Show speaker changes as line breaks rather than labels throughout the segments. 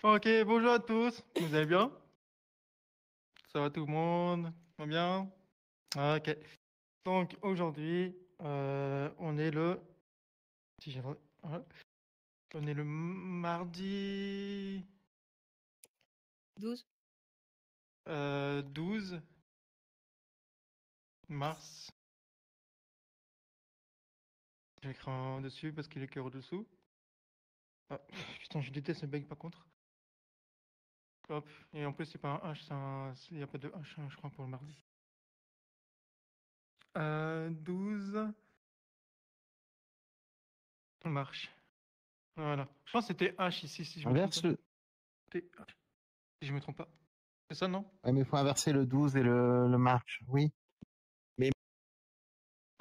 Ok, bonjour à tous. Vous allez bien? Ça va tout le monde? Tout va bien? Ah, ok. Donc aujourd'hui, on est le... Si j'ai... voilà. On est le mardi
12.
12 mars. J'ai l'écran dessus parce qu'il est écrit au-dessous. Ah, putain, je déteste le bug par contre. Hop. Et en plus, c'est pas un H, il n'y a pas de H, hein, je crois, pour le mardi. 12 marche. Voilà. Je pense que c'était H ici, si je me trompe pas.
Inverse le.
C'était H, si je me trompe pas. C'est ça, non?
Ouais, mais il faut inverser le 12 et le marche. Oui. Mais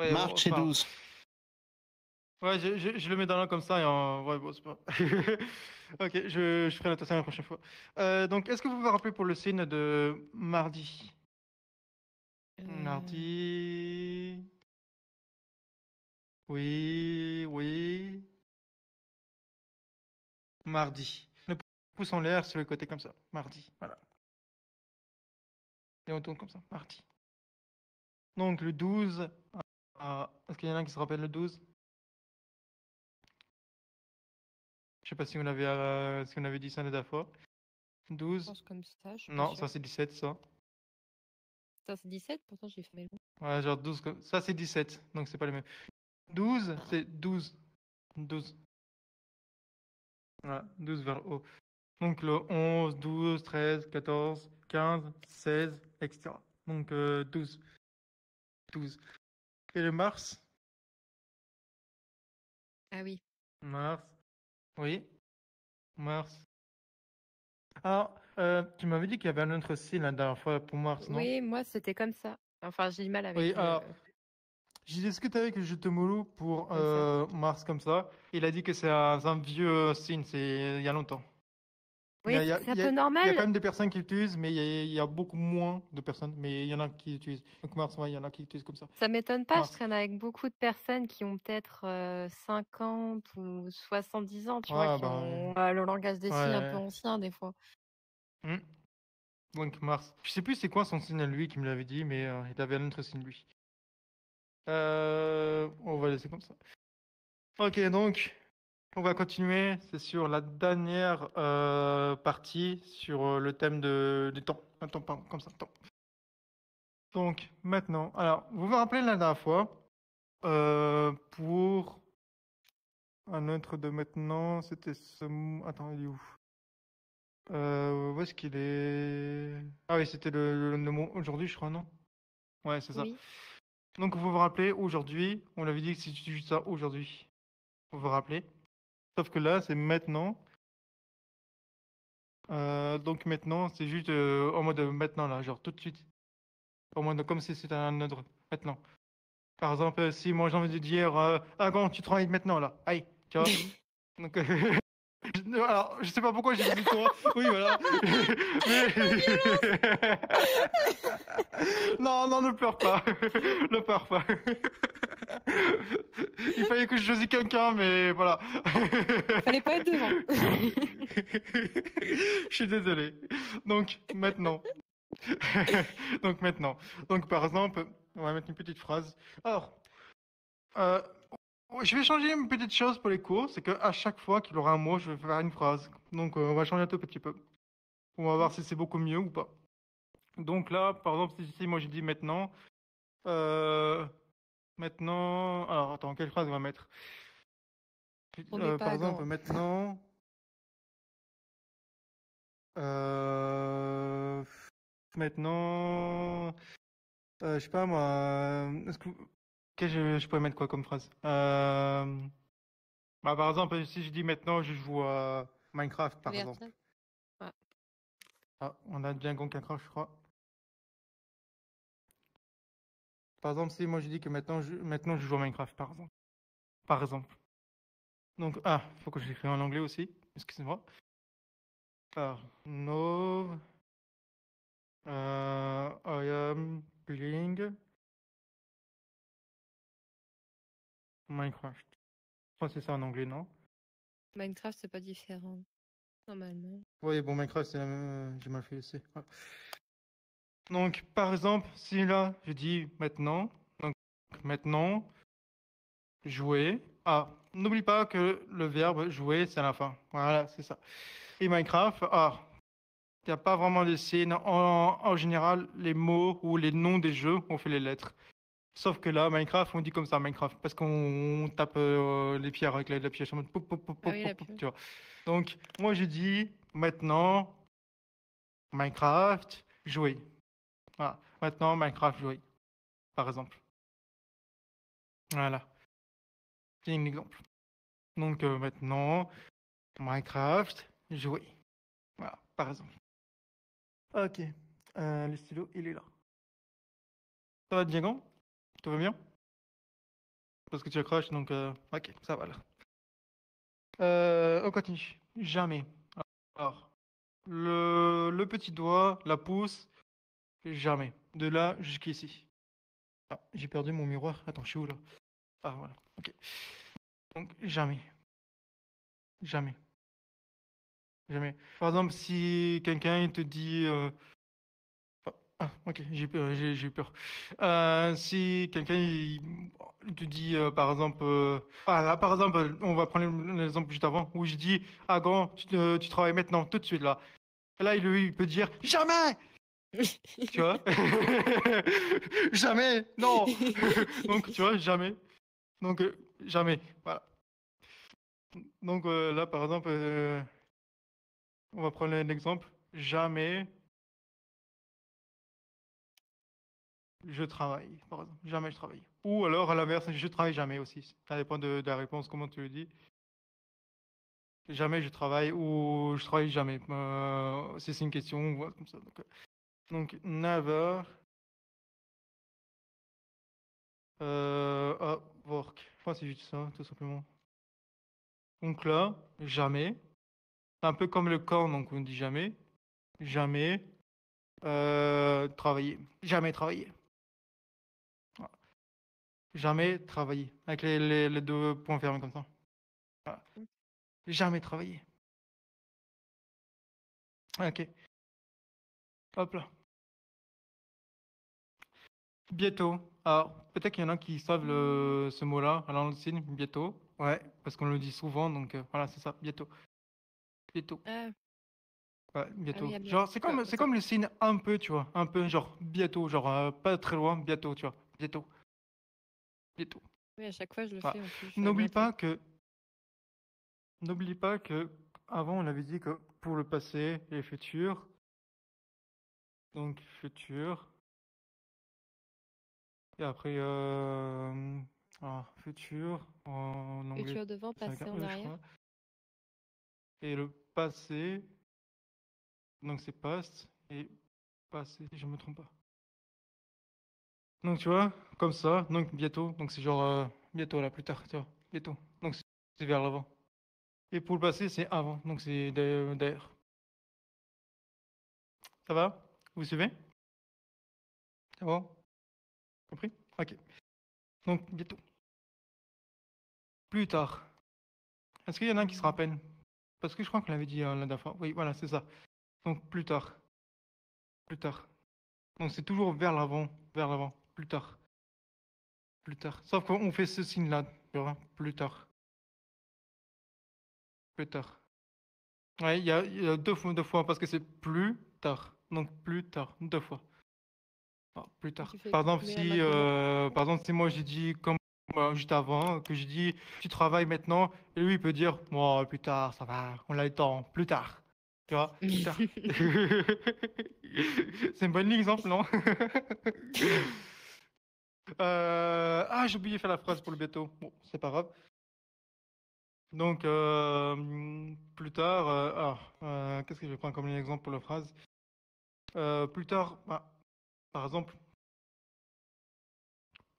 Ouais, bon,
marche
c'est
et
pas grave.
12.
Ouais, je le mets dans là comme ça et ouais, bon, c'est pas. Ok, je ferai l'attention la prochaine fois. Donc, est-ce que vous vous rappelez pour le signe de mardi?
Euh,
Mardi. Oui, oui. Mardi. Le pouce en l'air sur le côté comme ça. Mardi. Voilà. Et on tourne comme ça. Mardi. Donc, le 12. Est-ce qu'il y en a qui se rappellent le 12? Je sais pas si on avait dit ça la dernière fois.
je
12.
pense comme ça, je suis pas
Non,
sûre.
ça c'est 17, ça.
Ça, c'est 17, pourtant j'ai fait mes mots.
Ouais, genre 12. Ça c'est 17, donc c'est pas les mêmes. 12, c'est 12. 12. Voilà, 12 vers le haut. Donc le 11, 12, 13, 14, 15, 16, etc. Donc 12. 12. Et le Mars?
Ah oui.
Mars. Oui, Mars. Alors, tu m'avais dit qu'il y avait un autre signe la dernière fois pour Mars, non?
Oui, moi c'était comme ça. Enfin, j'ai du mal
Oui,
avec
alors,
le
j'ai discuté avec Jutomolo pour
comme ça.
Mars comme ça. Il a dit que c'est un vieux signe, c'est il y a longtemps. Il y
Oui,
a, il y a,
c'est
il
un
y a-
peu
il y a quand
normal.
même des personnes qui l'utilisent, mais il y a beaucoup moins de personnes. Mais il y en a qui l'utilisent. Donc Mars, ouais, il y en a qui l'utilisent comme ça.
Ça m'étonne pas, je
Mars.
traîne avec beaucoup de personnes qui ont peut-être 50 ou 70 ans, tu vois,
Ouais,
qui
ben,
ont le langage des signes un peu
ouais.
ancien des fois.
Hmm. Donc Mars. Je sais plus c'est quoi son signe à lui qui me l'avait dit, mais il avait un autre signe lui. On va laisser comme ça. Ok, donc on va continuer. C'est sur la dernière partie sur le thème du temps. Attends, pardon, comme ça, temps. Donc maintenant, alors vous vous rappelez la dernière fois pour un autre de maintenant, c'était ce. Attends, il est où? Où est-ce qu'il est? Ah oui, c'était le mot aujourd'hui, je crois, non? Ouais, c'est ça.
Oui.
Donc vous vous rappelez, aujourd'hui, on l'avait dit que c'est juste ça, aujourd'hui. Vous vous rappelez? Sauf que là, c'est maintenant. Donc maintenant, c'est juste en mode maintenant, là, genre tout de suite. En mode comme si c'était un autre maintenant. Par exemple, si moi j'ai envie de dire, ah quand tu travailles maintenant, là, aïe, tu vois? Donc, alors, je sais pas pourquoi j'ai dit toi. Oui, voilà. Mais... Non, non, ne pleure pas. Ne pleure pas. Il fallait que je choisisse quelqu'un, mais voilà.
Fallait pas être devant.
Je suis désolé. Donc, maintenant. Donc, maintenant. Donc, par exemple, on va mettre une petite phrase. Alors, euh, je vais changer une petite chose pour les cours, c'est qu'à chaque fois qu'il aura un mot, je vais faire une phrase. Donc, on va changer un tout petit peu. On va voir si c'est beaucoup mieux ou pas. Donc là, par exemple, si moi je dis maintenant, euh, maintenant, alors attends, quelle phrase on va mettre?
On n'est
Par
pas
exemple,
grand.
maintenant, euh, maintenant, je sais pas moi, que je pourrais mettre quoi comme phrase? Bah, par exemple, si je dis maintenant, je joue à Minecraft, par exemple.
Vertical. Ouais.
Ah, on a bien Minecraft, je crois. Par exemple, si moi je dis que maintenant je joue à Minecraft, par exemple. Par exemple. Donc, faut que je l'écrive en anglais aussi. Excusez-moi. Alors, no, I am playing Minecraft. Je crois que c'est ça en anglais, non?
Minecraft, c'est pas différent. Normalement.
Oui, bon, Minecraft, c'est la même. J'ai mal fait l'essai. Voilà. Donc, par exemple, si là, je dis maintenant, donc maintenant, jouer. Ah, n'oublie pas que le verbe jouer, c'est à la fin. Voilà, c'est ça. Et Minecraft, il n'y a pas vraiment de signes. En général, les mots ou les noms des jeux, on fait les lettres. Sauf que là, Minecraft, on dit comme ça, Minecraft, parce qu'on tape les pierres avec la pioche en mode poup, poup, poup,
Ah
poup,
oui,
poup,
la
poup,
pioche.
tu vois. Donc, moi, je dis maintenant, Minecraft, jouer. Voilà. Maintenant, Minecraft, jouer, par exemple. Voilà. C'est un exemple. Donc, maintenant, Minecraft, jouer. Voilà, par exemple. Ok. Le stylo, il est là. Ça va, Diego? Tout va bien? Parce que tu accroches, donc, ok, ça va là. On continue. Jamais. Alors, le petit doigt, la pouce, jamais. De là jusqu'ici. Ah, j'ai perdu mon miroir. Attends, je suis où là? Ah, voilà. Ok. Donc, jamais. Jamais. Jamais. Par exemple, si quelqu'un il te dit. Ok, j'ai peur, j'ai eu peur. Si quelqu'un il te dit, par exemple. Là, par exemple, on va prendre l'exemple juste avant, où je dis, ah, grand, tu travailles maintenant, tout de suite là. Et là, il peut dire, jamais! Tu vois? Jamais! Non! Donc, tu vois, jamais. Donc, jamais. Voilà. Donc, là, par exemple, on va prendre un exemple. Jamais je travaille, par exemple. Jamais je travaille. Ou alors, à l'inverse, je travaille jamais aussi. Ça dépend de la réponse, comment tu le dis. Jamais je travaille ou je travaille jamais. Si c'est une question, voilà, comme ça. Donc, never work. Enfin, c'est juste ça, tout simplement. Donc là, jamais. C'est un peu comme le corps, donc on dit jamais. Jamais travailler. Jamais travailler. Voilà. Jamais travailler. Avec les deux points fermés comme ça. Voilà. Jamais travailler. Ok. Hop là. Bientôt. Alors, peut-être qu'il y en a qui savent ce mot-là. Alors, on le signe, bientôt. Ouais, parce qu'on le dit souvent, donc voilà, c'est ça, bientôt. Bientôt.
Ah,
Ouais,
ah
bientôt.
oui, ah bien.
Genre, c'est comme le signe un peu, tu vois. Un peu, genre, bientôt. Genre, pas très loin, bientôt, tu vois. Bientôt. Bientôt.
Oui, à chaque fois, je le
Voilà.
fais en plus.
N'oublie
Bientôt.
pas que N'oublie pas que avant on avait dit que pour le passé et le futur, donc futur, et après futur en anglais,
Futur devant,
c'est avec un
passé en
E je
arrière.
crois, et le passé, donc c'est past et passé, si je me trompe pas. Donc tu vois, comme ça, donc bientôt, donc c'est genre bientôt là, plus tard, tu vois, bientôt, donc c'est vers l'avant. Et pour le passé c'est avant, donc c'est d'ailleurs. Ça va? Vous suivez? C'est bon? Compris? Ok. Donc bientôt. Plus tard. Est-ce qu'il y en a qui se rappellent? Parce que je crois qu'on l'avait dit la dernière fois. Oui, voilà, c'est ça. Donc plus tard. Plus tard. Donc c'est toujours vers l'avant. Vers l'avant. Plus tard. Plus tard. Sauf qu'on fait ce signe-là. Tu vois, plus tard. Plus tard. Ouais, il y a deux fois parce que c'est plus tard. Donc plus tard. Deux fois. Plus
Et
tard.
tu fais
Par exemple,
combien maintenant?
si moi j'ai dit comme juste avant, que j'ai dit tu travailles maintenant, et lui il peut dire bon, plus tard, ça va, on a le temps, plus tard. Tu vois, plus tard. C'est un bon exemple, non? J'ai oublié de faire la phrase pour le bientôt. Bon, c'est pas grave. Donc, plus tard, qu'est-ce que je vais prendre comme exemple pour la phrase? Plus tard, par exemple,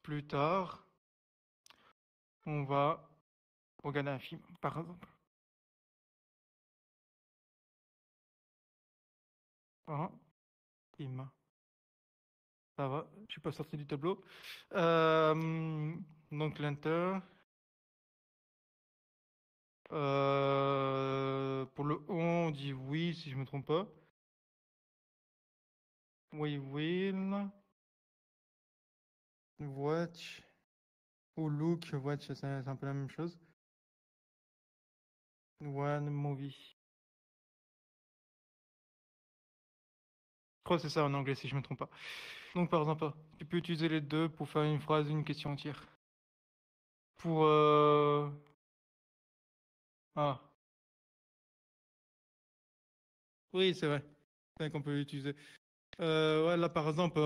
plus tard, on va regarder un film, par exemple. Un film. Ça va, je suis pas sorti du tableau. Donc, l'enter. Pour le on dit me trompe pas. We will watch ou look, watch, c'est un peu la même chose. One movie. Je crois que c'est ça en anglais si je me trompe pas. Donc par exemple, tu peux utiliser les deux pour faire une phrase, une question entière. Pour ah oui, c'est vrai. C'est vrai qu'on peut l'utiliser. Ouais, là par exemple,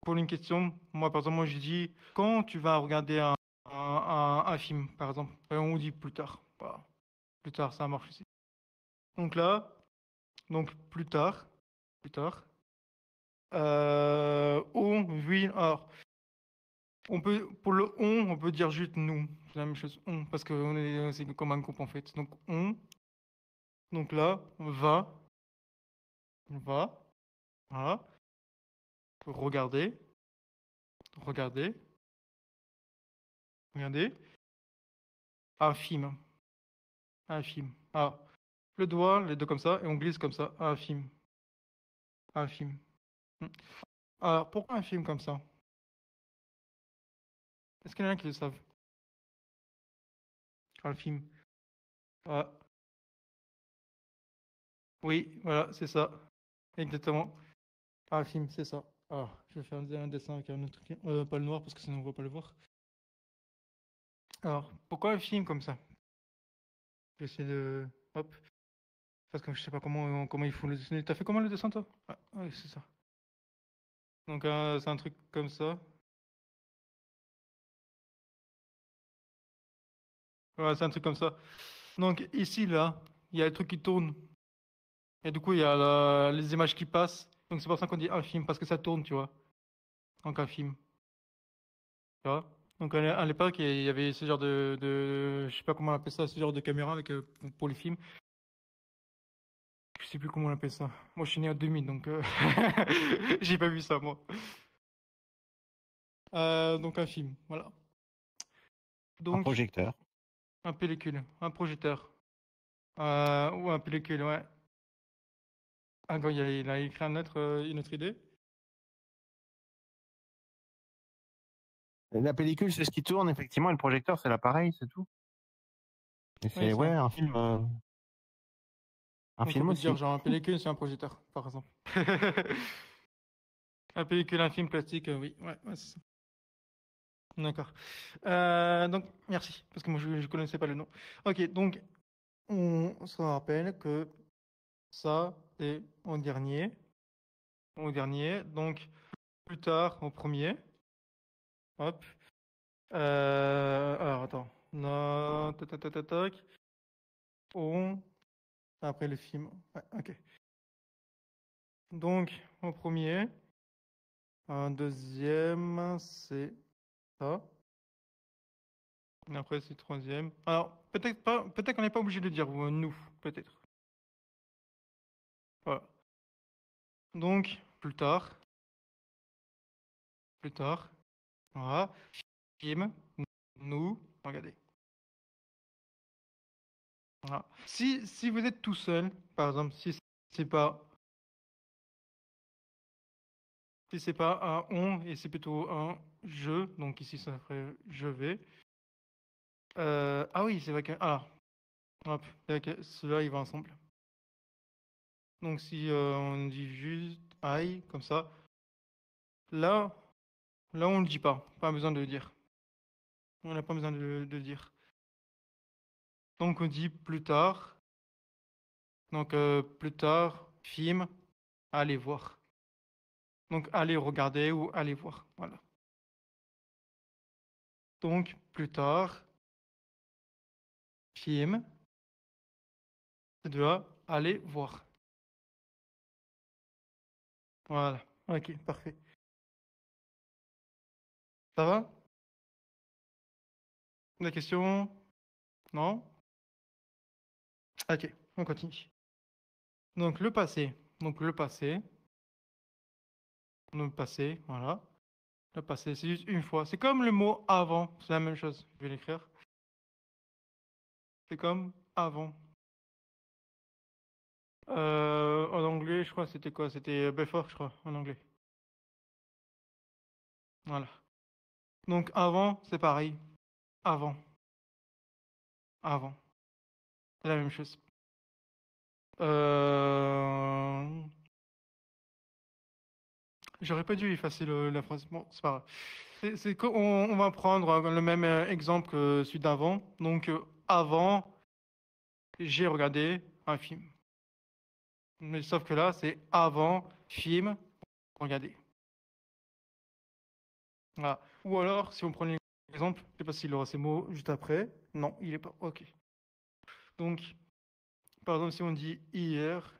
pour une question, moi par exemple, moi je dis quand tu vas regarder un film, par exemple, et on dit plus tard. Voilà. Plus tard, ça marche aussi. Donc là, donc plus tard. Oui, alors, on peut, pour le on peut dire juste nous. C'est la même chose, on, parce que c'est comme un groupe en fait. Donc on, donc là, va, voilà, regarder, regarder, regarder, un film, un film. Ah, le doigt, les deux comme ça, et on glisse comme ça, un film, un film. Hmm. Alors, pourquoi un film comme ça? Est-ce qu'il y en a qui le savent? Un film. Ah, oui, voilà, c'est ça. Exactement. Un film, c'est ça. Alors, je vais faire un dessin avec un autre truc. Pas le noir parce que sinon on ne va pas le voir. Alors, pourquoi un film comme ça? Je vais essayer de. Hop. Parce que je sais pas comment il faut le dessiner. T'as fait comment le dessin toi? Ah, oui, c'est ça. Donc, c'est un truc comme ça. Voilà, c'est un truc comme ça. Donc, ici, là, il y a le truc qui tourne. Et du coup, il y a les images qui passent. Donc, c'est pour ça qu'on dit un film, parce que ça tourne, tu vois. Donc, un film. Tu vois? Donc, à l'époque, il y avait ce genre je sais pas comment on appelle ça, ce genre de caméra avec, pour les films. Je sais plus comment on appelle ça. Moi, je suis né en 2000, donc j'ai pas vu ça, moi. Donc, un film, voilà.
Un
Donc,
projecteur.
un pellicule, un projecteur. Ou un pellicule, ouais. Ah, quand il a écrit une autre idée.
La pellicule, c'est ce qui tourne, effectivement, et le projecteur, c'est l'appareil, c'est tout. Et
Oui,
c'est,
ça.
ouais, un film. Un
Donc, on
film
peut dire,
aussi.
genre, un pellicule, c'est un projecteur, par exemple. Un pellicule, un film plastique, oui, ouais, c'est ça. D'accord. Donc, merci, parce que moi, je connaissais pas le nom. Ok, donc, on se rappelle que ça, c'est en dernier. Au dernier, donc plus tard au premier. Hop. Alors attends. Non, tac, tac, tac, tac, tac. On. Après le film. Ouais, ok. Donc au premier. Un deuxième, c'est ça. Et après c'est troisième. Alors peut-être pas. Peut-être qu'on n'est pas obligé de dire nous. Peut-être. Voilà. Donc plus tard. Plus tard. Voilà. Film. Nous. Regardez. Voilà. Si vous êtes tout seul, par exemple, c'est pas si c'est pas un on et c'est plutôt un je, donc ici ça ferait je vais. Ah oui, c'est vrai que alors hop, c'est vrai que ceux-là ils vont ensemble. Donc si on dit juste I comme ça, là là on le dit pas besoin de le dire. On n'a pas besoin de le dire. Donc on dit plus tard. Donc plus tard, film, allez voir. Donc allez regarder ou allez voir. Voilà. Donc plus tard, film, c'est de là, allez voir. Voilà. Ok, parfait. Ça va? La question? Non? Ok, on continue. Donc le passé. Donc le passé, voilà. Le passé, c'est juste une fois. C'est comme le mot avant, c'est la même chose. Je vais l'écrire. C'est comme avant. anglais, je crois, c'était quoi? C'était before, je crois, en anglais. Voilà. Donc avant, c'est pareil. Avant. Avant. C'est la même chose. Euh... J'aurais pas dû effacer la phrase. Bon, c'est pas grave. On va prendre le même exemple que celui d'avant. Donc, avant, j'ai regardé un film. Mais sauf que là, c'est avant, film, regardé. Voilà. Ou alors, si on prend l'exemple, je sais pas s'il aura ces mots juste après. Non, il est pas. Ok. Donc, par exemple, si on dit hier,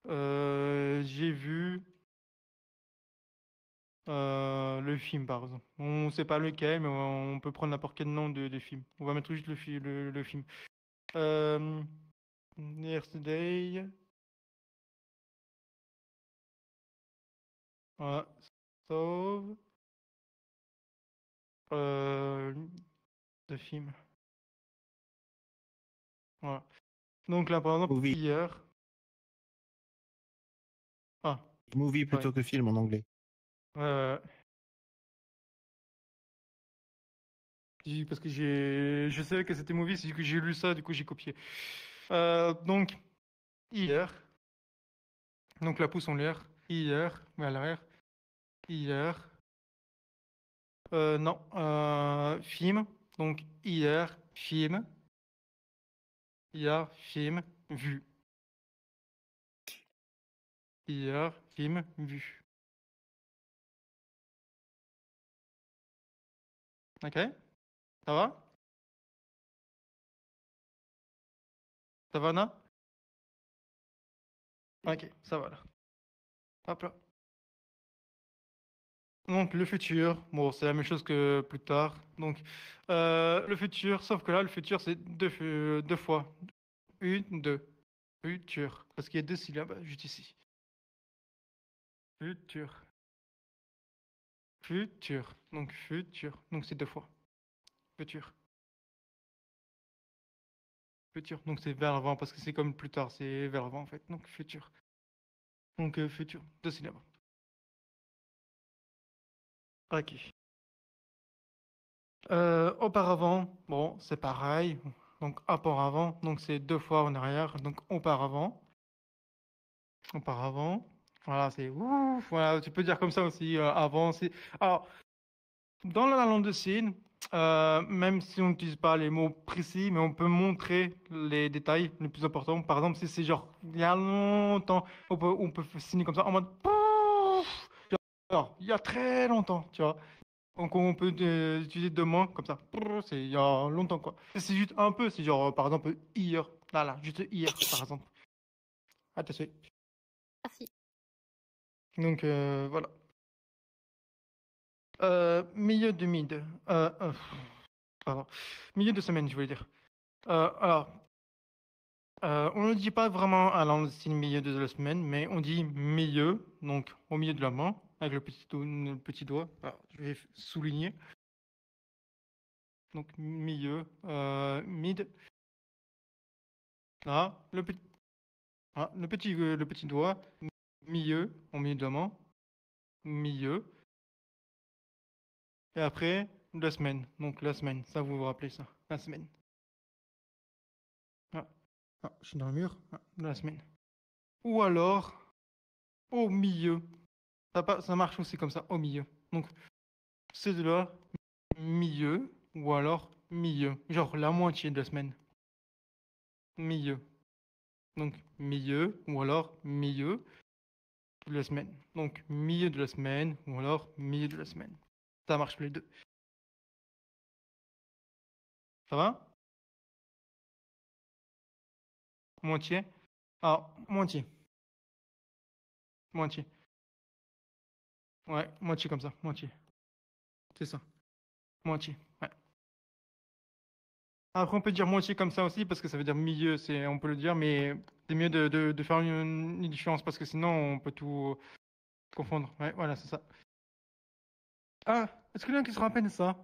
j'ai vu le film, par exemple. On ne sait pas lequel, mais on peut prendre n'importe quel nom de film. On va mettre juste le film. Euh, Yesterday. Voilà. Sauve. Euh, de film. Voilà. Donc là, par exemple,
Movie.
hier. Ah,
Movie
ouais.
plutôt que film en anglais.
Ouais. Parce que je savais que c'était movie, c'est du coup j'ai lu ça, du coup j'ai copié. Donc, hier. Donc la pouce en l'air. Hier. Mais à l'arrière. Hier. Non. Film. Donc, hier. Film. Hier. Film. Vu. Hier. Film. Vu. Ok? Ça va? Ça va, Anna? Ok, ça va là. Hop là. Donc le futur, bon, c'est la même chose que plus tard. Donc le futur, sauf que là, le futur, c'est deux fois. Une, deux. Futur. Parce qu'il y a deux syllabes juste ici. Futur. Futur. Donc futur. Donc c'est deux fois. Futur. Futur. Donc c'est vers l'avant parce que c'est comme plus tard, c'est vers l'avant en fait. Donc futur. Donc futur. Deux syllabes. Ok. Auparavant, bon, c'est pareil. Donc auparavant, donc c'est deux fois en arrière. Donc auparavant. Auparavant. Voilà, c'est ouf. Voilà, tu peux dire comme ça aussi. Avant, c'est. Alors, dans la langue de signes, même si on n'utilise pas les mots précis, mais on peut montrer les détails les plus importants. Par exemple, si c'est genre il y a longtemps, on peut signer comme ça en mode pouf, genre il y a très longtemps, tu vois. Donc on peut utiliser deux mains comme ça. C'est il y a longtemps quoi. C'est juste un peu, c'est genre par exemple hier. Là, juste hier par exemple. Attention.
Merci.
Donc voilà. Milieu de mid. Pardon. Milieu de semaine, je voulais dire. Alors, on ne dit pas vraiment à l'ancienne milieu de la semaine, mais on dit milieu, donc au milieu de la main, avec le petit doigt. Alors, je vais souligner. Donc milieu, mid. Là, le petit doigt, milieu, au milieu de la main, milieu. Et après, la semaine. Donc la semaine, ça vous vous rappelez ça, la semaine. Ah, je suis dans le mur, la semaine. Ou alors, au milieu. Ça marche aussi comme ça, au milieu. Donc, c'est de là, milieu, ou alors milieu. Genre la moitié de la semaine. Milieu. Donc, milieu, ou alors milieu de la semaine. Donc, milieu de la semaine, ou alors milieu de la semaine. Ça marche les deux. Ça va? Moitié? Ah, moitié. Moitié. Ouais, moitié comme ça, moitié. C'est ça. Moitié. Ouais. Après, on peut dire moitié comme ça aussi, parce que ça veut dire milieu, on peut le dire, mais c'est mieux de faire une différence, parce que sinon, on peut tout confondre. Ouais, voilà, c'est ça. Ah, est-ce qu'il y en a qui se rappellent de ça?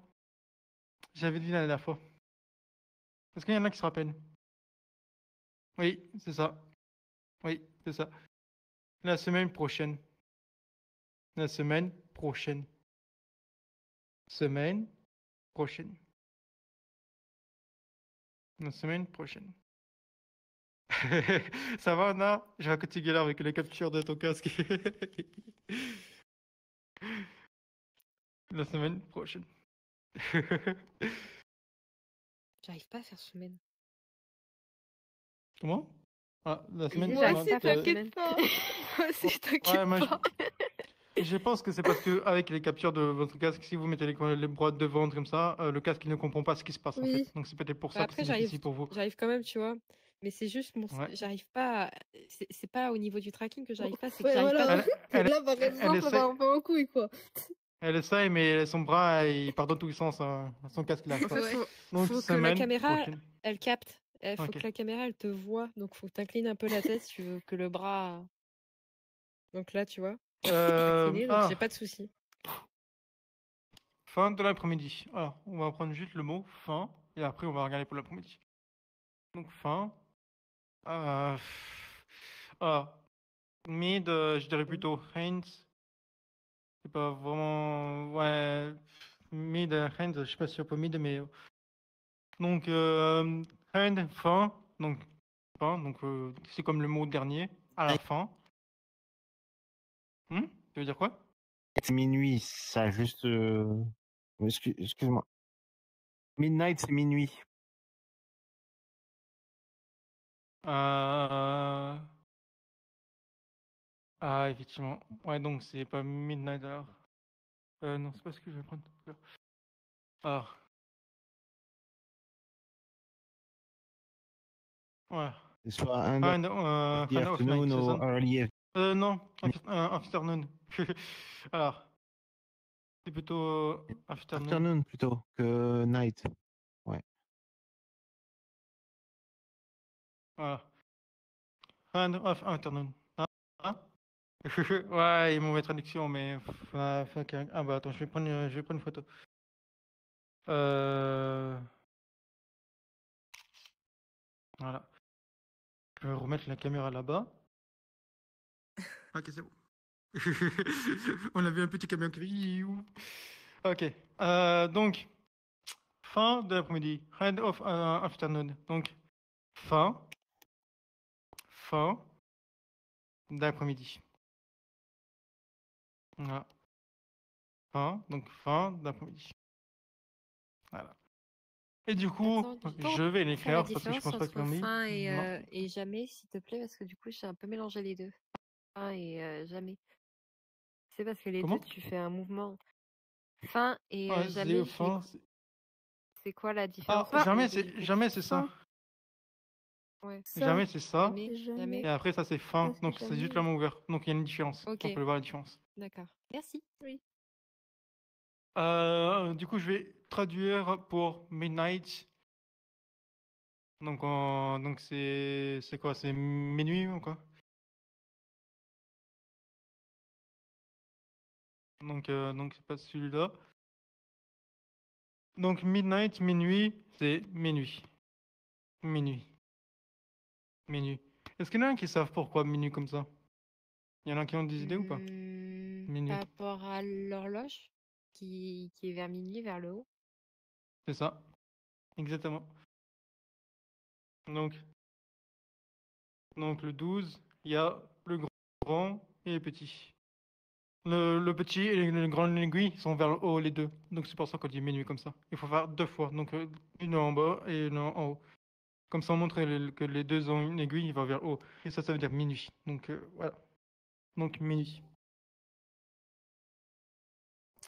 J'avais dit la dernière fois. Est-ce qu'il y en a qui se rappellent? Oui, c'est ça. Oui, c'est ça. La semaine prochaine. La semaine prochaine. Semaine prochaine. La semaine prochaine. Ça va, Anna? J'ai un petit galère avec les captures de ton casque. La semaine prochaine.
J'arrive pas à faire semaine.
Comment? Ah, la
Je disais,
semaine.
j'arrive
non,
pas à faire
t'inquiète
semaine.
pas. Moi aussi, je t'inquiète
moi,
pas.
je pense que c'est parce que avec les captures de votre casque, si vous mettez les bras devant comme ça, le casque il ne comprend pas ce qui se passe en
Oui.
fait. Donc c'est peut-être pour
Bah,
ça que
après,
c'est difficile pour vous.
j'arrive quand même, tu vois. Mais c'est juste,
Ouais.
j'arrive pas. C'est pas au niveau du tracking que j'arrive pas, c'est que
Ouais,
j'arrive
voilà.
pas.
Elle,
Là, par exemple,
essaie-
ça va un peu en couille, quoi.
elle essaye, mais son bras il part dans tous les sens. Son casque il arrive
En
pas.
fait,
Donc
faut que la
semaine
caméra,
prochaine.
elle capte. Faut
Ok.
que la caméra, elle te voit. Donc, faut que tu inclines un peu la tête si tu veux que le bras. Donc là, tu vois, incliné, donc j'ai pas de souci.
Fin de l'après-midi. Alors, on va prendre juste le mot fin et après on va regarder pour l'après-midi. Donc fin. Mid, je dirais plutôt Heinz. C'est pas vraiment. Ouais. Mid, Heinz, je sais pas si on peut mid, mais. Donc, Heinz, fin. Donc, fin. Donc, c'est comme le mot dernier. À la fin. Tu veux dire quoi?
C'est minuit, ça juste. Excuse-moi. Midnight, c'est minuit.
Ah, effectivement. Ouais, donc c'est pas midnight alors. Non, c'est pas ce que je vais prendre. Alors. Ouais.
C'est soit un
Kind of night,
afternoon
c'est
ou
ça?
early.
Non, afternoon. Alors, c'est plutôt afternoon.
Afternoon plutôt que night. Ouais.
Voilà. Kind of afternoon. Hein? Ouais, ils m'ont mis traduction, mais. Ah bah attends, je vais prendre une photo. Voilà. Je vais remettre la caméra là-bas. Ok, c'est bon. On a vu un petit camion qui fait. Ok. Donc, fin de l'après-midi. Kind of afternoon. Donc, fin d'après-midi. Voilà. Donc fin d'après-midi. Voilà. Et du coup,
Attends,
je vais
faire la
l'écrire parce que je
différence
pense pas qu'ils
entre
l'ont mis.
fin
Non.
et jamais, s'il te plaît, parce que du coup, j'ai un peu mélangé les deux. Fin et jamais. C'est parce que les
Comment?
deux, tu fais un mouvement. Fin et
Ouais,
jamais.
fin.
C'est quoi la différence
Ah,
entre
jamais,
les deux, du coup?
jamais c'est ça.
Ouais.
Jamais c'est ça.
Jamais.
Et après ça c'est fin. Donc c'est juste la main ouverte. Donc il y a une différence.
Ok.
On peut voir la différence.
D'accord. Merci. Oui.
Du coup, je vais traduire pour midnight. Donc c'est quoi? C'est minuit ou quoi? Donc c'est pas celui-là. Donc midnight, minuit, c'est minuit. Minuit. Minuit. Est-ce qu'il y en a qui savent pourquoi minuit comme ça? Il y en a qui ont des idées ou pas? Minuit.
Par rapport à l'horloge qui est vers minuit, vers le haut.
C'est ça. Exactement. Donc le 12, il y a le grand et le petit. Le petit et le grand aiguille sont vers le haut les deux. Donc c'est pour ça qu'on dit minuit comme ça. Il faut faire deux fois. Donc une en bas et une en haut. Comme ça on montre que les deux ont une aiguille, il va vers le haut. Et ça veut dire minuit. Donc voilà. Donc minuit.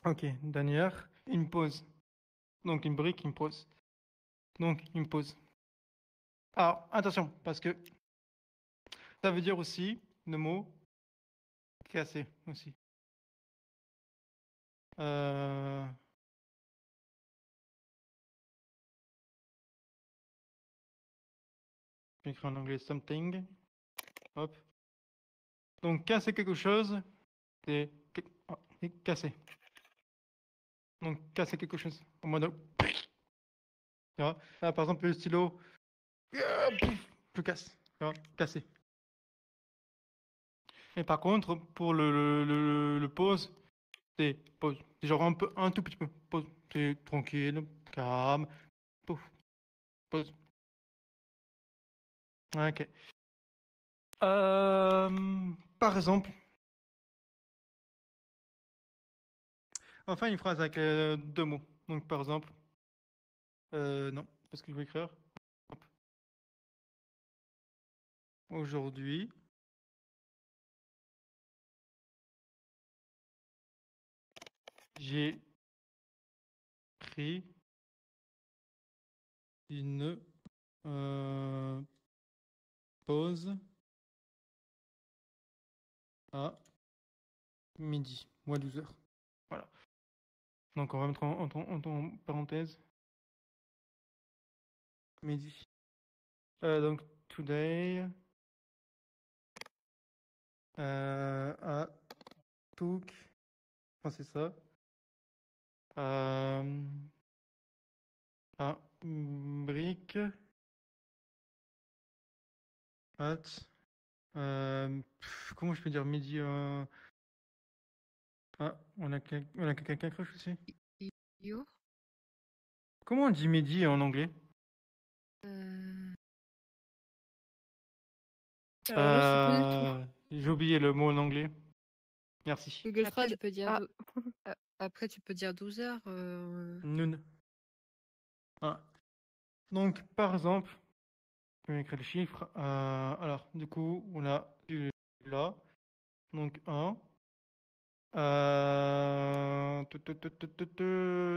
Ok, dernière, une pause. Donc une brique, une pause. Donc une pause. Alors attention, parce que ça veut dire aussi le mot casser aussi. J'écris en anglais something. Hop. Donc casser quelque chose, c'est casser. Donc casser quelque chose. En mode. Tu vois? Là, par exemple, le stylo. Je casse. Tu vois? Casser. Et par contre, pour le pause, c'est pause. C'est genre un tout petit peu. Pause. C'est tranquille, calme. Pouf. Pause. Ok. Par exemple, enfin une phrase avec deux mots. Donc par exemple, non, parce que je vais écrire. Hop. Aujourd'hui, j'ai pris une pause à midi, ou à 12 heures. Voilà. Donc on va mettre en parenthèse midi. Donc today à Touk, enfin c'est ça, à Brick at comment je peux dire midi ah on a quelqu'un crush aussi.
Yo.
Comment on dit midi en anglais?
Alors là, je sais pas du tout.
J'ai oublié le mot en anglais. Merci.
Google
Après,
Trad.
tu peux dire
Ah,
après, tu peux dire 12 heures.
Noon. Ah. Donc par exemple, je vais écrire le chiffre. Alors du coup on a eu là. Donc 1.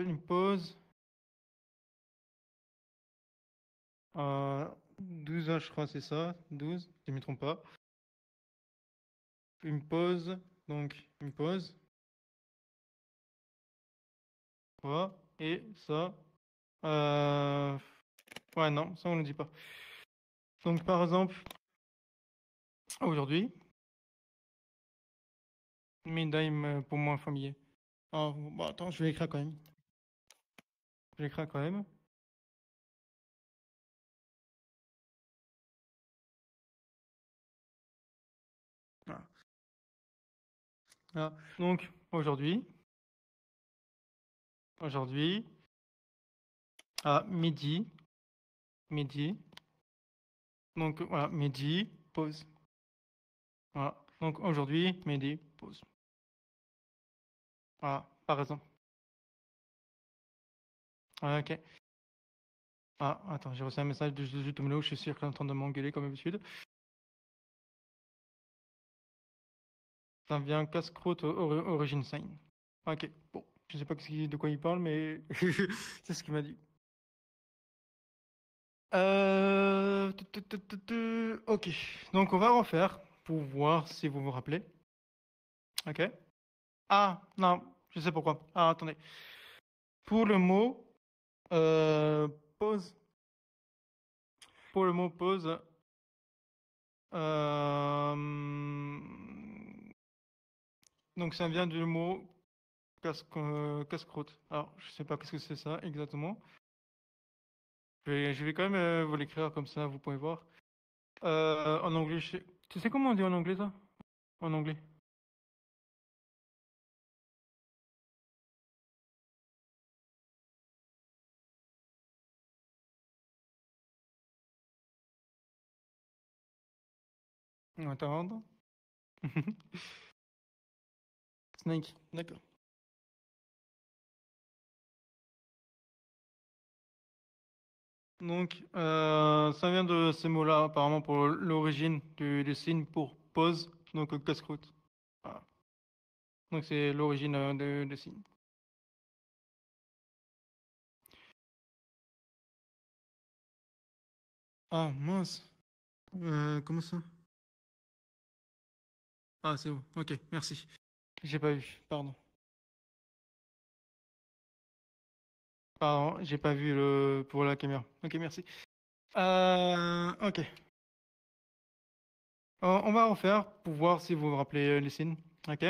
Une pause. 12 heures, je crois, c'est ça. 12, si je ne me trompe pas. Une pause. Donc, une pause. Voilà. Et ça. Ouais, non, ça, on ne le dit pas. Donc, par exemple, aujourd'hui, Midtime pour moi familier. Ah, bon, attends, je vais écrire quand même. Je vais écrire quand même. Voilà. Voilà. Donc, aujourd'hui, à midi, donc voilà, midi, pause. Voilà. Donc aujourd'hui, midi, pause. Voilà, par exemple. Ah, ok. Ah, attends, j'ai reçu un message de Jésus Tomelo, je suis sûr qu'il est en train de m'engueuler comme d'habitude. Ça vient casse-croûte origine sign. Ok, bon, je sais pas de quoi il parle, mais c'est ce qu'il m'a dit. Ok, donc on va refaire pour voir si vous vous rappelez. Ok. Ah, non, je sais pourquoi. Ah, attendez. Pour le mot pause, pour le mot pause, euh, donc ça vient du mot casse-croûte. Alors, je sais pas qu'est-ce que c'est ça exactement. Je vais quand même vous l'écrire comme ça, vous pouvez voir. En anglais, tu sais comment on dit en anglais ça? En anglais. Attends. Snake, d'accord. Donc, ça vient de ces mots-là, apparemment, pour l'origine du signe pour pause, donc casse-croûte. Voilà. Donc, c'est l'origine de signe. Ah, mince. Comment ça? Ah, c'est bon. Ok, merci. J'ai pas vu, pardon. Pardon, j'ai pas vu le pour la caméra. Ok, merci. Ok. On va refaire pour voir si vous vous rappelez les signes. Ok?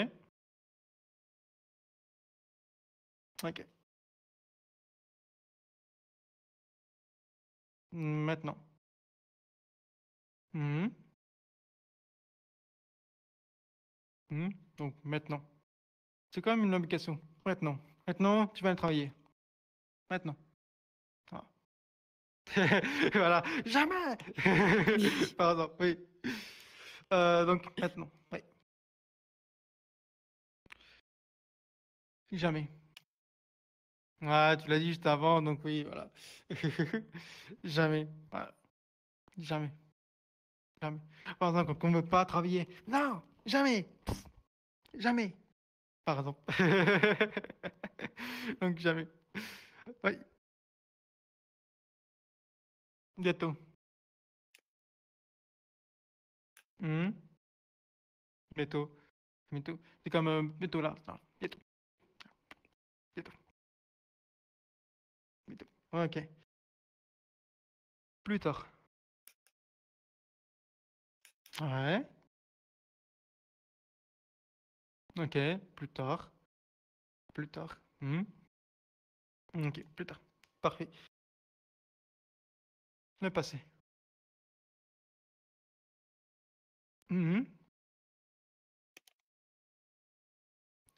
Ok. Maintenant. Mhm. Donc maintenant. C'est quand même une obligation. Maintenant. Maintenant, tu vas aller travailler. Maintenant. Ah. Voilà. Jamais! Pardon, oui. Donc maintenant. Oui. Jamais. Ah, tu l'as dit juste avant, donc oui, voilà. Jamais. Voilà. Jamais. Jamais. Par exemple, quand on ne veut pas travailler. Non! Jamais! Jamais! Par exemple. Donc jamais. Oui. Bientôt. Mhm. Bientôt. Bientôt. C'est comme bientôt là. Non, bientôt. Bientôt. Bientôt. Ok. Plus tard. Ouais. Ok. Plus tard. Plus tard. Mhm. Ok. Plus tard. Parfait. Le passé. Mhm.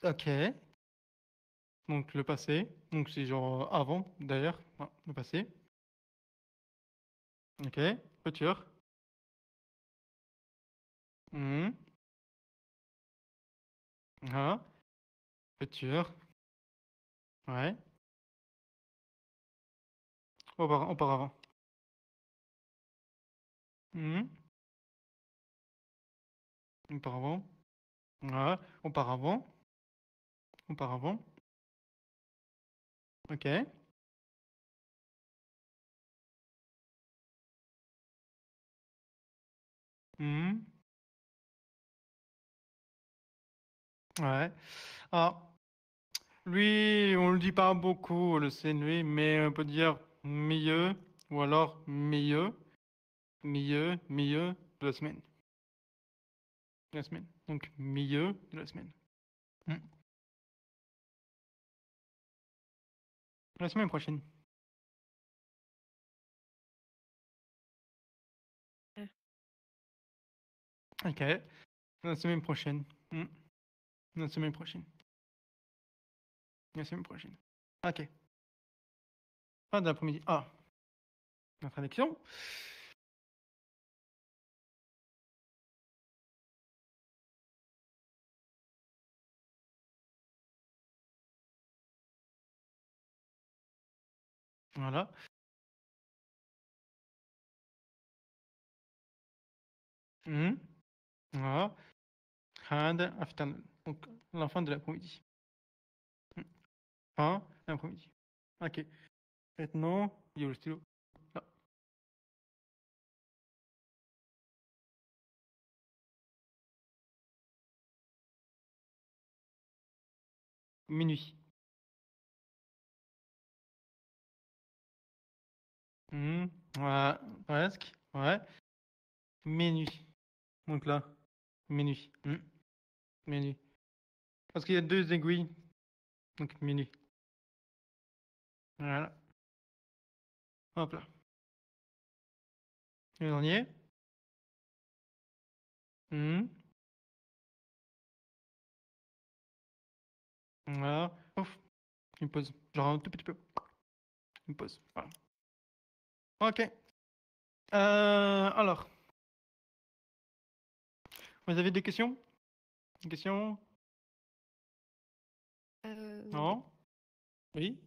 Ok. Donc le passé. Donc c'est genre avant d'ailleurs. Ouais, le passé. Ok. Futur. Mhm. Ah. Futur. Ouais. Auparavant. Mhm. Auparavant. Ouais. Auparavant. Auparavant. Ok. Mhm. Ouais. Ah. Lui, on le dit pas beaucoup, le sait lui, mais on peut dire milieu ou alors milieu de la semaine. De la semaine. Donc milieu de la semaine. Hmm. La semaine prochaine.
Ah.
Ok. La semaine prochaine. Hmm. La semaine prochaine. La semaine prochaine. Ok. Fin de l'après-midi. Ah. Notre élection. Voilà. Hmm. Voilà. Fin de afternoon. Donc la fin de l'après-midi. Hmm. Fin de l'après-midi. Ok. Maintenant, il y a le stylo. Là. Minuit. Hmm. Ouais, presque. Ouais. Minuit. Donc là, minuit. Minuit. Parce qu'il y a deux aiguilles. Donc minuit. Voilà. Hop là. Le dernier. Hmm. Voilà. Ouf. Une pause. Genre un tout petit peu. Une pause. Voilà. Ok. Alors, vous avez des questions? Des questions?
Oui.
Non? Oui?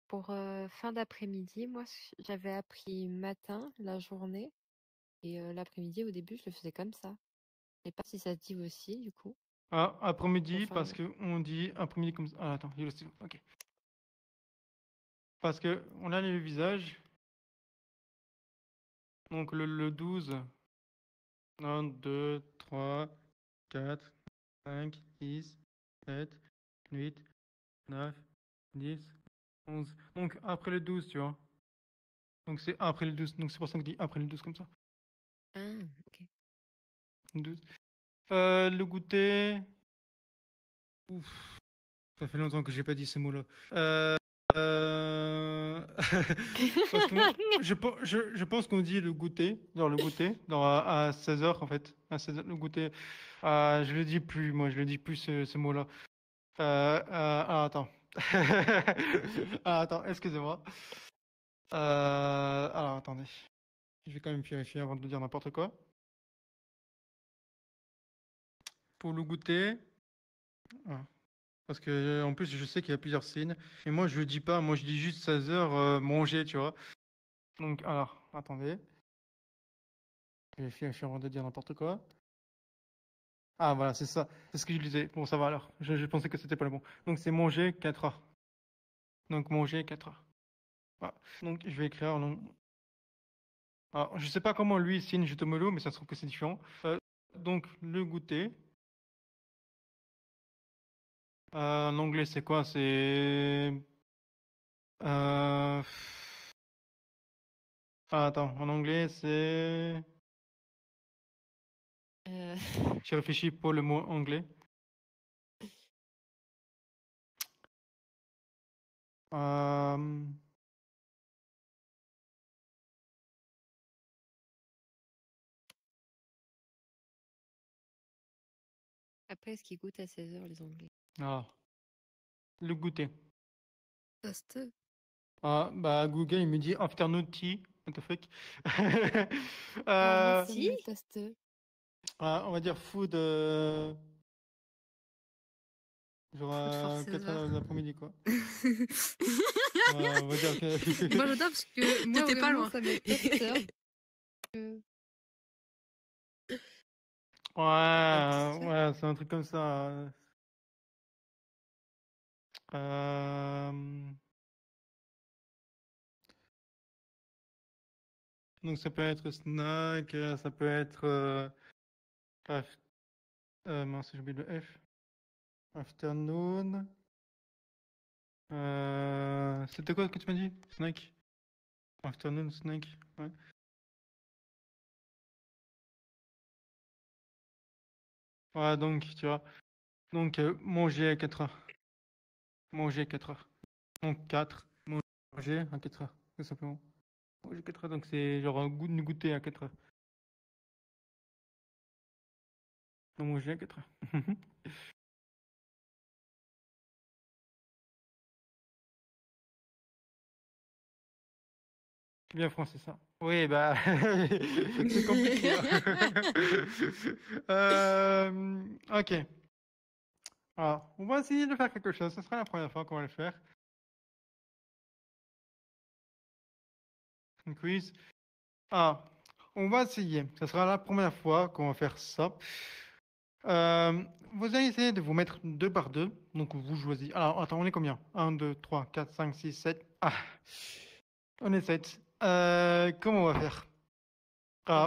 Pour fin d'après-midi, moi, j'avais appris matin, la journée, et l'après-midi, au début, je le faisais comme ça. Je sais pas si ça se dit aussi, du coup.
Ah,
Pour
après-midi,
fin
parce
de...
que on dit après-midi comme ça. Ah, attends, il y a le stylo. Ok. Parce que on a les visages. Donc le 12. 1, 2, 3, 4, 5, 6, 7, 8, 9, 10, 11. Donc après le 12, tu vois. Donc c'est après le 12. Donc c'est pour ça que je dis après le 12 comme ça.
Ah, ok.
12. Le goûter. Ouf, ça fait longtemps que j'ai pas dit ce mot-là. Parce que je pense qu'on dit le goûter, genre le goûter, à 16h en fait. À 16h, le goûter. Je le dis plus, moi, je le dis plus ce mot-là. Attends. Attends, excusez-moi. Alors, attendez. Je vais quand même vérifier avant de dire n'importe quoi. Pour le goûter. Parce que en plus, je sais qu'il y a plusieurs signes. Et moi, je le dis pas. Moi, je dis juste 16h manger, tu vois. Donc, alors, attendez. Je vérifie avant de dire n'importe quoi. Ah, voilà, c'est ça. C'est ce que je disais. Bon, ça va alors. Je pensais que c'était pas le bon. Donc, c'est manger 4h. Donc, manger 4h. Voilà. Donc, je vais écrire. Alors, je sais pas comment lui signe Jutomolo, mais ça se trouve que c'est différent. Donc, le goûter. En anglais, c'est quoi? C'est. Attends, en anglais, c'est. J'ai réfléchi pour le mot anglais.
Après, est-ce qu'ils goûtent à 16h, les Anglais?
Alors, le goûter.
Toast.
Bah, Google, il me dit afternoon tea. What the fuck?
Merci. Toast.
On va dire food. Genre 4h de l'après-midi, quoi. On va dire que.
Moi, j'adore parce que moi,
T'étais pas
vraiment,
loin.
ça met
Ouais, c'est un truc comme ça. Donc ça peut être snack, ça peut être mince, j'ai oublié le F. Afternoon. C'était quoi que tu m'as dit? Snack. Afternoon snack. Ouais. Ouais, donc tu vois. Donc manger à 4h. Manger à 4h. Donc 4. Manger à 4h. Tout simplement. Manger à 4h, donc c'est genre un goûter à 4h. Donc manger à 4h. C'est bien français ça. Oui, bah, c'est compliqué. Ok. Alors, on va essayer de faire quelque chose. Ce sera la première fois qu'on va le faire. Un quiz. On va essayer. Ce sera la première fois qu'on va faire ça. Vous allez essayer de vous mettre 2 par 2. Donc, vous choisissez. Alors, attends, on est combien? 1, 2, 3, 4, 5, 6, 7. On est 7. Comment on va faire?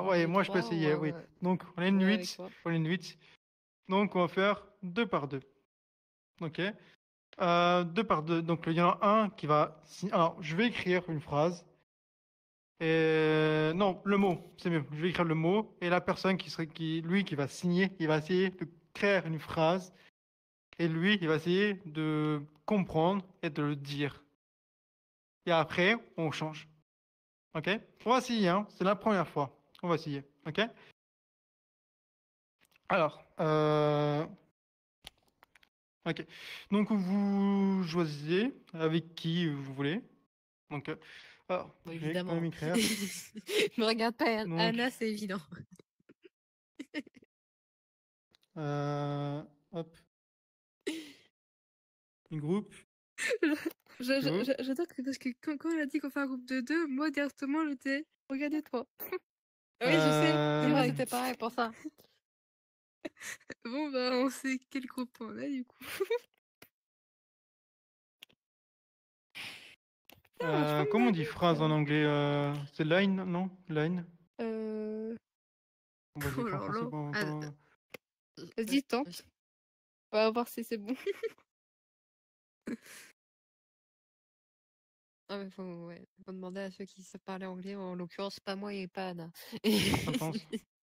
Ouais, moi je peux essayer, oui. Donc, on est une 8. On est une 8. Donc, on va faire 2 par 2. Ok. 2 par 2. Donc, il y en a un qui va. Alors, je vais écrire une phrase. Non, le mot, c'est mieux. Je vais écrire le mot. Et la personne qui va signer, il va essayer de créer une phrase. Et lui, il va essayer de comprendre et de le dire. Et après, on change. Ok? On va essayer, hein. C'est la première fois. On va essayer. Ok? Alors, ok. Donc, vous choisissez avec qui vous voulez. Donc, alors, je vais quand
Évidemment.
même écrire.
Me regarde pas,
Donc,
Anna, c'est évident.
hop. Un groupe.
J'adore parce que quand elle a dit qu'on fait un groupe de 2, moi directement j'étais regardez-toi. Oui, je sais.
C'est vrai, c'était pareil pour ça.
Bon, bah, on sait quel groupe on a du coup.
Comment on dit phrase en anglais? C'est line, non? Line? On va dire
Oh là
en français,
là.
bon,
Vas-y, tente. On va voir si c'est bon.
Ah, mais faut demander à ceux qui savent parler anglais, en l'occurrence, pas moi et pas Anna.
Sentence.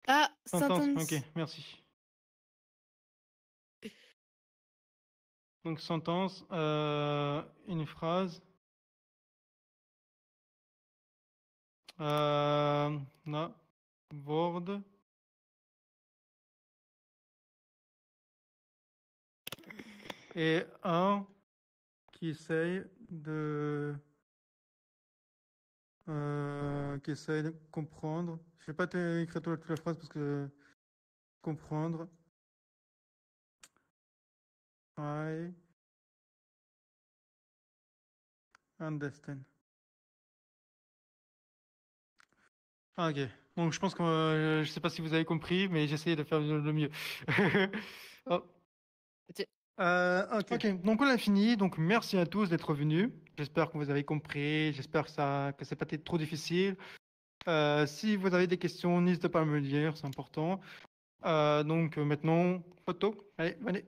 Ah,
Sentence,
sentence.
ok, merci. Donc, sentence, une phrase. Non. Word. Et un qui essaye de comprendre. Je vais pas écrire toute la phrase parce que comprendre. I understand. Ah, ok. Donc je pense que je sais pas si vous avez compris, mais j'essayais de faire le mieux. Oh.
Ok.
Ok, donc on a fini. Donc merci à tous d'être venus. J'espère que vous avez compris. J'espère que c'est pas été trop difficile. Si vous avez des questions, n'hésitez pas à me le dire, c'est important. Donc maintenant, photo. Allez, venez.